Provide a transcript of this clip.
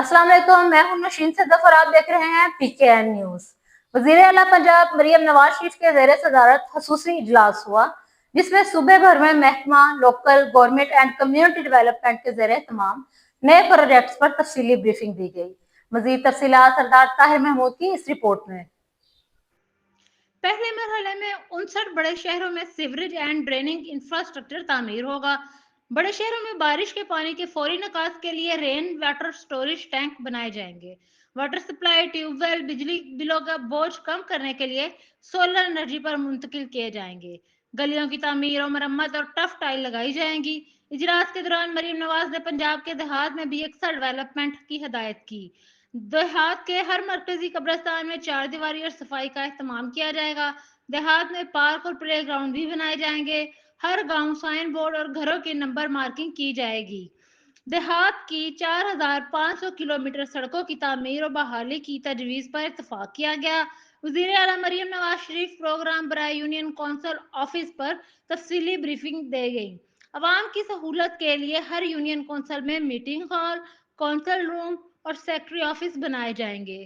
अस्सलाम वालेकुम, मैं हूं नशीन सदफ और आप देख रहे हैं PKN न्यूज। वजीर आला पंजाब मरियम नवाज शरीफ के ज़ेर सदारत खसूसी इजलास हुआ, जिसमें सूबे भर में महकमा, local government and community development के ज़ेर तमाम नए प्रोजेक्ट्स पर तफसीली ब्रीफिंग दी गई। मजीद तफसीलात सरदार ताहिर महमूद की इस रिपोर्ट में। पहले मरहले में 59 बड़े शहरों में सीवरेज एंड ड्रेनिंग इंफ्रास्ट्रक्चर तामीर होगा। बड़े शहरों में बारिश के पानी के फौरी निकास के लिए रेन वाटर स्टोरेज टैंक बनाए जाएंगे। वाटर सप्लाई, ट्यूबवेल, बिजली बिलों का बोझ कम करने के लिए सोलर एनर्जी पर मुंतकिल किए जाएंगे। गलियों की तामीर और मरम्मत और टफ टाइल लगाई जाएंगी। इजलास के दौरान मरीम नवाज ने पंजाब के देहात में भी अक्सर डेवलपमेंट की हदायत की। देहात के हर मरकजी कब्रिस्तान में चार दीवारी और सफाई का एहतमाम किया जाएगा। देहात में पार्क और प्ले ग्राउंड भी बनाए जाएंगे। हर गांव साइन बोर्ड और घरों की नंबर मार्किंग की जाएगी। देहात की 4,500 किलोमीटर सड़कों की तामीर और बहाली की तजवीज़ पर इत्तफाक किया गया। वज़ीर आला मरियम नवाज शरीफ प्रोग्राम बराए यूनियन कौंसल ऑफिस पर तफसीली ब्रीफिंग दे गई। अवाम की सहूलत के लिए हर यूनियन कौंसल में मीटिंग हॉल, कौंसल रूम और सेक्रेटरी ऑफिस बनाए जाएंगे।